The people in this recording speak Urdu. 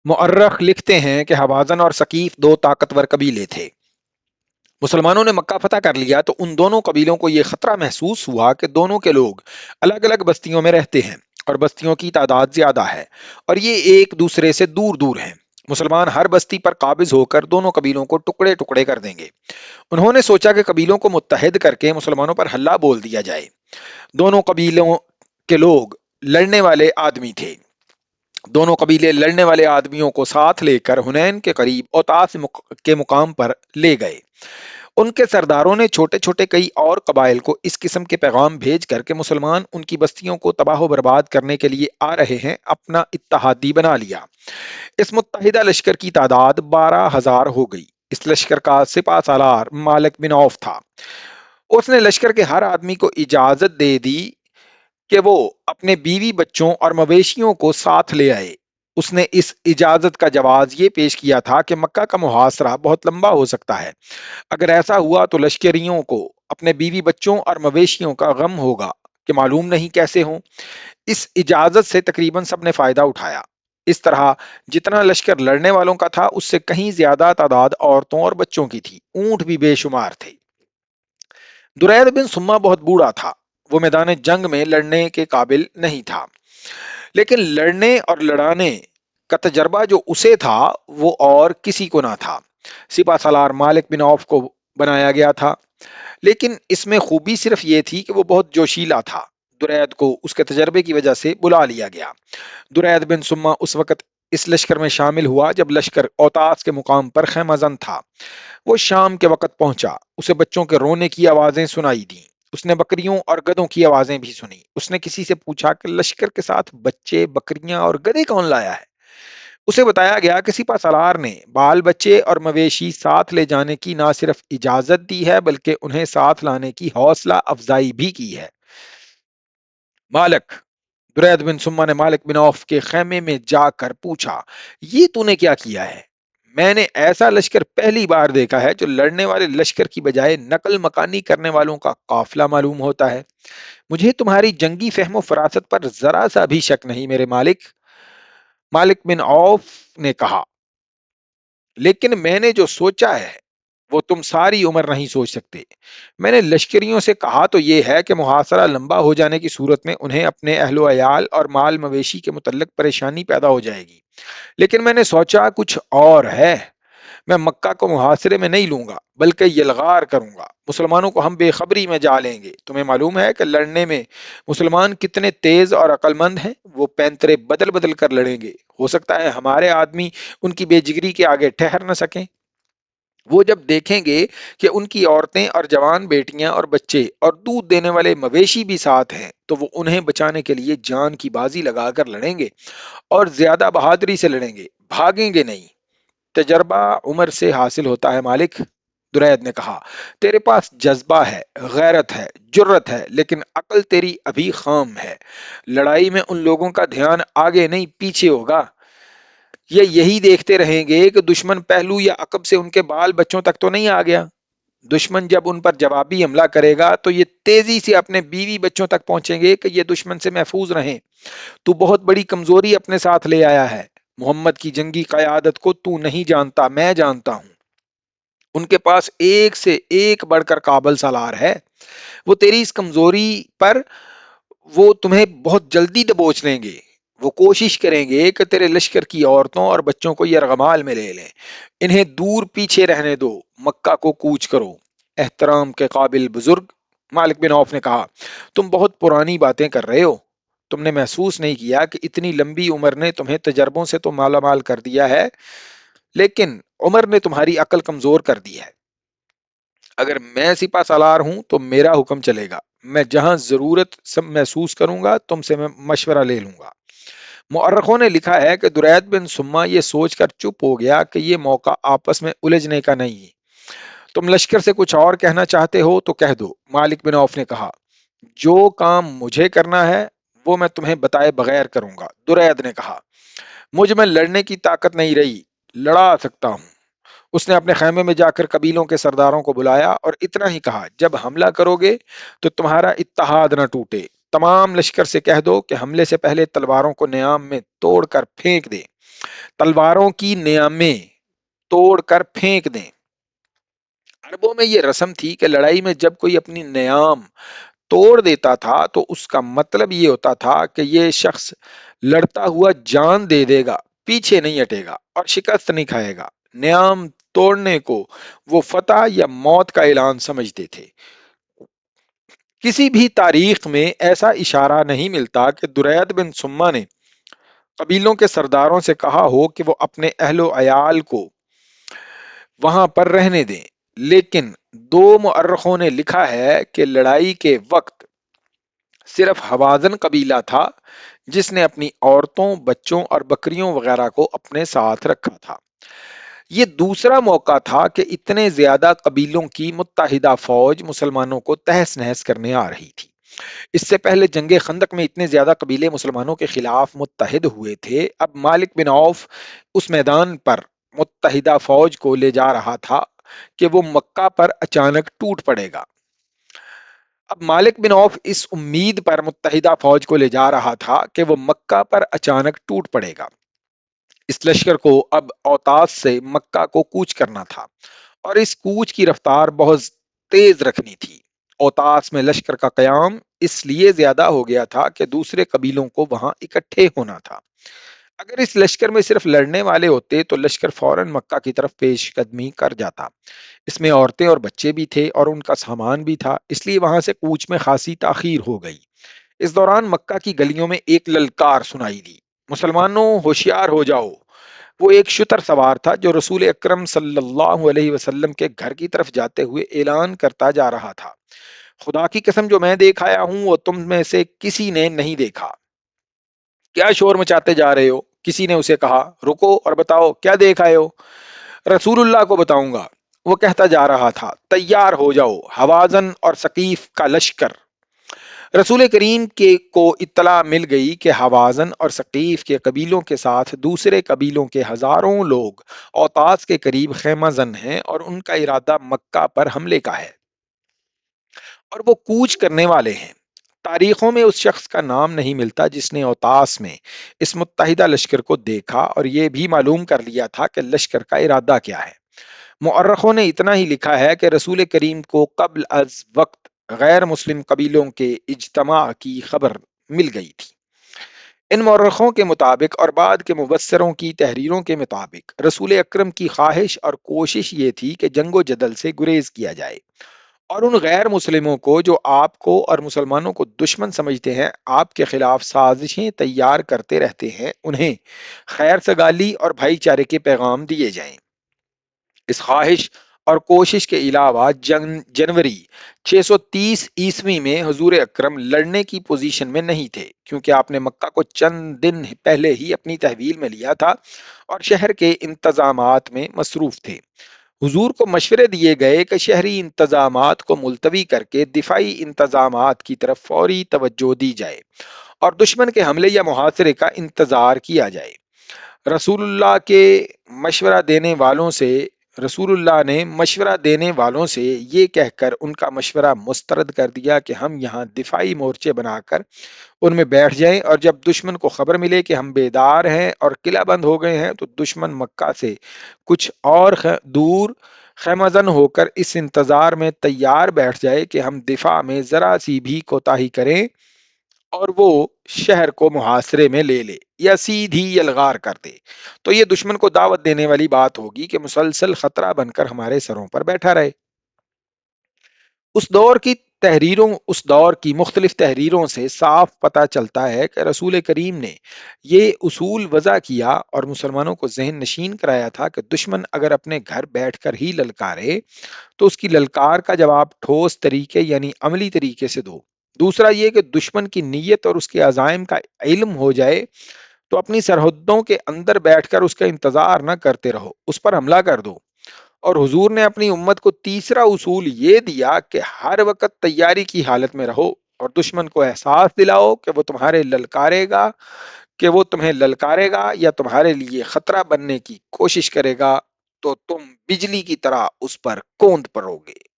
مؤرخ لکھتے ہیں کہ حوازن اور ثقیف دو طاقتور قبیلے تھے۔ مسلمانوں نے مکہ فتح کر لیا تو ان دونوں قبیلوں کو یہ خطرہ محسوس ہوا کہ دونوں کے لوگ الگ الگ بستیوں میں رہتے ہیں اور بستیوں کی تعداد زیادہ ہے اور یہ ایک دوسرے سے دور دور ہیں۔ مسلمان ہر بستی پر قابض ہو کر دونوں قبیلوں کو ٹکڑے ٹکڑے کر دیں گے۔ انہوں نے سوچا کہ قبیلوں کو متحد کر کے مسلمانوں پر حلہ بول دیا جائے۔ دونوں قبیلوں کے لوگ لڑنے والے آدمی تھے۔ دونوں قبیلے لڑنے والے آدمیوں کو ساتھ لے کر حنین کے قریب اوتاس کے مقام پر لے گئے۔ ان کے سرداروں نے چھوٹے چھوٹے کئی اور قبائل کو اس قسم کے پیغام بھیج کر کہ مسلمان ان کی بستیوں کو تباہ و برباد کرنے کے لیے آ رہے ہیں، اپنا اتحادی بنا لیا۔ اس متحدہ لشکر کی تعداد 12,000 ہو گئی۔ اس لشکر کا سپہ سالار مالک بن عوف تھا۔ اس نے لشکر کے ہر آدمی کو اجازت دے دی کہ وہ اپنے بیوی بچوں اور مویشیوں کو ساتھ لے آئے۔ اس نے اس اجازت کا جواز یہ پیش کیا تھا کہ مکہ کا محاصرہ بہت لمبا ہو سکتا ہے۔ اگر ایسا ہوا تو لشکریوں کو اپنے بیوی بچوں اور مویشیوں کا غم ہوگا کہ معلوم نہیں کیسے ہوں۔ اس اجازت سے تقریباً سب نے فائدہ اٹھایا۔ اس طرح جتنا لشکر لڑنے والوں کا تھا اس سے کہیں زیادہ تعداد عورتوں اور بچوں کی تھی۔ اونٹ بھی بے شمار تھے۔ درید بن سما بہت بوڑھا تھا۔ وہ میدان جنگ میں لڑنے کے قابل نہیں تھا، لیکن لڑنے اور لڑانے کا تجربہ جو اسے تھا وہ اور کسی کو نہ تھا۔ سپہ سالار مالک بن عوف کو بنایا گیا تھا، لیکن اس میں خوبی صرف یہ تھی کہ وہ بہت جوشیلا تھا۔ درید کو اس کے تجربے کی وجہ سے بلا لیا گیا۔ درید بن سما اس وقت اس لشکر میں شامل ہوا جب لشکر اوتاس کے مقام پر خیمہ زن تھا۔ وہ شام کے وقت پہنچا۔ اسے بچوں کے رونے کی آوازیں سنائی دیں۔ اس نے بکریوں اور گدھوں کی آوازیں بھی سنی۔ اس نے کسی سے پوچھا کہ لشکر کے ساتھ بچے، بکریاں اور گدھے کون لایا ہے؟ اسے بتایا گیا کہ سپہ سالار نے بال بچے اور مویشی ساتھ لے جانے کی نہ صرف اجازت دی ہے بلکہ انہیں ساتھ لانے کی حوصلہ افزائی بھی کی ہے۔ مالک درید بن سما نے مالک بن عوف کے خیمے میں جا کر پوچھا، یہ تو نے کیا کیا ہے؟ میں نے ایسا لشکر پہلی بار دیکھا ہے جو لڑنے والے لشکر کی بجائے نقل مکانی کرنے والوں کا قافلہ معلوم ہوتا ہے۔ مجھے تمہاری جنگی فہم و فراست پر ذرا سا بھی شک نہیں میرے مالک۔ مالک بن عوف نے کہا، لیکن میں نے جو سوچا ہے وہ تم ساری عمر نہیں سوچ سکتے۔ میں نے لشکریوں سے کہا تو یہ ہے کہ محاصرہ لمبا ہو جانے کی صورت میں انہیں اپنے اہل و عیال اور مال مویشی کے متعلق پریشانی پیدا ہو جائے گی، لیکن میں نے سوچا کچھ اور ہے۔ میں مکہ کو محاصرے میں نہیں لوں گا بلکہ یلغار کروں گا۔ مسلمانوں کو ہم بے خبری میں جا لیں گے۔ تمہیں معلوم ہے کہ لڑنے میں مسلمان کتنے تیز اور عقل مند ہیں۔ وہ پینترے بدل بدل کر لڑیں گے۔ ہو سکتا ہے ہمارے آدمی ان کی بے جگری کے آگے ٹھہر نہ سکیں۔ وہ جب دیکھیں گے کہ ان کی عورتیں اور جوان بیٹیاں اور بچے اور دودھ دینے والے مویشی بھی ساتھ ہیں تو وہ انہیں بچانے کے لیے جان کی بازی لگا کر لڑیں گے اور زیادہ بہادری سے لڑیں گے، بھاگیں گے نہیں۔ تجربہ عمر سے حاصل ہوتا ہے مالک، درید نے کہا۔ تیرے پاس جذبہ ہے، غیرت ہے، جرت ہے، لیکن عقل تیری ابھی خام ہے۔ لڑائی میں ان لوگوں کا دھیان آگے نہیں پیچھے ہوگا۔ یہ یہی دیکھتے رہیں گے کہ دشمن پہلو یا عقب سے ان کے بال بچوں تک تو نہیں آ گیا۔ دشمن جب ان پر جوابی حملہ کرے گا تو یہ تیزی سے اپنے بیوی بچوں تک پہنچیں گے کہ یہ دشمن سے محفوظ رہیں۔ تو بہت بڑی کمزوری اپنے ساتھ لے آیا ہے۔ محمد کی جنگی قیادت کو تو نہیں جانتا، میں جانتا ہوں۔ ان کے پاس ایک سے ایک بڑھ کر قابل سالار ہے۔ وہ تیری اس کمزوری پر وہ تمہیں بہت جلدی دبوچ لیں گے۔ وہ کوشش کریں گے کہ تیرے لشکر کی عورتوں اور بچوں کو یرغمال میں لے لیں۔ انہیں دور پیچھے رہنے دو، مکہ کو کوچ کرو۔ احترام کے قابل بزرگ، مالک بن عوف نے کہا، تم بہت پرانی باتیں کر رہے ہو۔ تم نے محسوس نہیں کیا کہ اتنی لمبی عمر نے تمہیں تجربوں سے تو مالا مال کر دیا ہے، لیکن عمر نے تمہاری عقل کمزور کر دی ہے۔ اگر میں سپہ سالار ہوں تو میرا حکم چلے گا۔ میں جہاں ضرورت محسوس کروں گا تم سے میں مشورہ لے لوں گا۔ مورخوں نے لکھا ہے کہ درید بن سما یہ سوچ کر چپ ہو گیا کہ یہ موقع آپس میں الجھنے کا نہیں ہے۔ تم لشکر سے کچھ اور کہنا چاہتے ہو تو کہہ دو، مالک بن عوف نے کہا۔ جو کام مجھے کرنا ہے وہ میں تمہیں بتائے بغیر کروں گا، درید نے کہا۔ مجھ میں لڑنے کی طاقت نہیں رہی، لڑا سکتا ہوں۔ اس نے اپنے خیمے میں جا کر قبیلوں کے سرداروں کو بلایا اور اتنا ہی کہا، جب حملہ کرو گے تو تمہارا اتحاد نہ ٹوٹے۔ تمام لشکر سے کہہ دو کہ حملے سے پہلے تلواروں کو نیام میں توڑ کر پھینک دیں، تلواروں کی نیامیں توڑ کر پھینک دیں۔ عربوں میں یہ رسم تھی کہ لڑائی میں جب کوئی اپنی نیام توڑ دیتا تھا تو اس کا مطلب یہ ہوتا تھا کہ یہ شخص لڑتا ہوا جان دے دے گا، پیچھے نہیں ہٹے گا اور شکست نہیں کھائے گا۔ نیام توڑنے کو وہ فتح یا موت کا اعلان سمجھتے تھے۔ کسی بھی تاریخ میں ایسا اشارہ نہیں ملتا کہ دریاد بن سما نے قبیلوں کے سرداروں سے کہا ہو کہ وہ اپنے اہل و عیال کو وہاں پر رہنے دیں، لیکن دو مؤرخوں نے لکھا ہے کہ لڑائی کے وقت صرف حوازن قبیلہ تھا جس نے اپنی عورتوں، بچوں اور بکریوں وغیرہ کو اپنے ساتھ رکھا تھا۔ یہ دوسرا موقع تھا کہ اتنے زیادہ قبیلوں کی متحدہ فوج مسلمانوں کو تہس نہس کرنے آ رہی تھی۔ اس سے پہلے جنگ خندق میں اتنے زیادہ قبیلے مسلمانوں کے خلاف متحد ہوئے تھے، اب مالک بن عوف اس میدان پر متحدہ فوج کو لے جا رہا تھا کہ وہ مکہ پر اچانک ٹوٹ پڑے گا۔ اب مالک بن عوف اس امید پر متحدہ فوج کو لے جا رہا تھا کہ وہ مکہ پر اچانک ٹوٹ پڑے گا۔ اس لشکر کو اب اوتاس سے مکہ کو کوچ کرنا تھا اور اس کوچ کی رفتار بہت تیز رکھنی تھی۔ اوتاس میں لشکر کا قیام اس لیے زیادہ ہو گیا تھا کہ دوسرے قبیلوں کو وہاں اکٹھے ہونا تھا۔ اگر اس لشکر میں صرف لڑنے والے ہوتے تو لشکر فوراً مکہ کی طرف پیش قدمی کر جاتا۔ اس میں عورتیں اور بچے بھی تھے اور ان کا سامان بھی تھا، اس لیے وہاں سے کوچ میں خاصی تاخیر ہو گئی۔ اس دوران مکہ کی گلیوں میں ایک للکار سنائی دی، مسلمانوں ہوشیار ہو جاؤ! وہ ایک شتر سوار تھا جو رسول اکرم صلی اللہ علیہ وسلم کے گھر کی طرف جاتے ہوئے اعلان کرتا جا رہا تھا، خدا کی قسم جو میں دیکھ آیا ہوں وہ تم میں سے کسی نے نہیں دیکھا۔ کیا شور مچاتے جا رہے ہو؟ کسی نے اسے کہا۔ رکو اور بتاؤ کیا دیکھ آئے ہو؟ رسول اللہ کو بتاؤں گا، وہ کہتا جا رہا تھا۔ تیار ہو جاؤ، حوازن اور ثقیف کا لشکر۔ رسول کریم کے کو اطلاع مل گئی کہ حوازن اور ثقیف کے قبیلوں کے ساتھ دوسرے قبیلوں کے ہزاروں لوگ اوتاس کے قریب خیمہ زن ہیں اور ان کا ارادہ مکہ پر حملے کا ہے اور وہ کوچ کرنے والے ہیں۔ تاریخوں میں اس شخص کا نام نہیں ملتا جس نے اوتاس میں اس متحدہ لشکر کو دیکھا اور یہ بھی معلوم کر لیا تھا کہ لشکر کا ارادہ کیا ہے۔ مؤرخوں نے اتنا ہی لکھا ہے کہ رسول کریم کو قبل از وقت غیر مسلم قبیلوں کے اجتماع کی خبر مل گئی تھی۔ ان مورخوں کے مطابق اور بعد کے مبصروں کی تحریروں کے مطابق رسول اکرم کی خواہش اور کوشش یہ تھی کہ جنگ و جدل سے گریز کیا جائے اور ان غیر مسلموں کو جو آپ کو اور مسلمانوں کو دشمن سمجھتے ہیں، آپ کے خلاف سازشیں تیار کرتے رہتے ہیں، انہیں خیر سگالی اور بھائی چارے کے پیغام دیے جائیں۔ اس خواہش اور کوشش کے علاوہ جنوری 630 عیسوی میں حضور اکرم لڑنے کی پوزیشن میں نہیں تھے، کیونکہ آپ نے مکہ کو چند دن پہلے ہی اپنی تحویل میں لیا تھا اور شہر کے انتظامات میں مصروف تھے۔ حضور کو مشورے دیے گئے کہ شہری انتظامات کو ملتوی کر کے دفاعی انتظامات کی طرف فوری توجہ دی جائے اور دشمن کے حملے یا محاصرے کا انتظار کیا جائے۔ رسول اللہ کے مشورہ دینے والوں سے رسول اللہ نے مشورہ دینے والوں سے یہ کہہ کر ان کا مشورہ مسترد کر دیا کہ ہم یہاں دفاعی مورچے بنا کر ان میں بیٹھ جائیں اور جب دشمن کو خبر ملے کہ ہم بیدار ہیں اور قلعہ بند ہو گئے ہیں تو دشمن مکہ سے کچھ اور دور خیمہ زن ہو کر اس انتظار میں تیار بیٹھ جائے کہ ہم دفاع میں ذرا سی بھی کوتاہی کریں اور وہ شہر کو محاصرے میں لے لے یا سیدھی یلغار کر دے تو یہ دشمن کو دعوت دینے والی بات ہوگی کہ مسلسل خطرہ بن کر ہمارے سروں پر بیٹھا رہے۔ اس دور کی مختلف تحریروں سے صاف پتہ چلتا ہے کہ رسول کریم نے یہ اصول وضع کیا اور مسلمانوں کو ذہن نشین کرایا تھا کہ دشمن اگر اپنے گھر بیٹھ کر ہی للکارے تو اس کی للکار کا جواب ٹھوس طریقے یعنی عملی طریقے سے دو۔ دوسرا یہ کہ دشمن کی نیت اور اس کے عزائم کا علم ہو جائے تو اپنی سرحدوں کے اندر بیٹھ کر اس کا انتظار نہ کرتے رہو، اس پر حملہ کر دو۔ اور حضور نے اپنی امت کو تیسرا اصول یہ دیا کہ ہر وقت تیاری کی حالت میں رہو اور دشمن کو احساس دلاؤ کہ وہ تمہیں للکارے گا یا تمہارے لیے خطرہ بننے کی کوشش کرے گا تو تم بجلی کی طرح اس پر کوند پڑو گے۔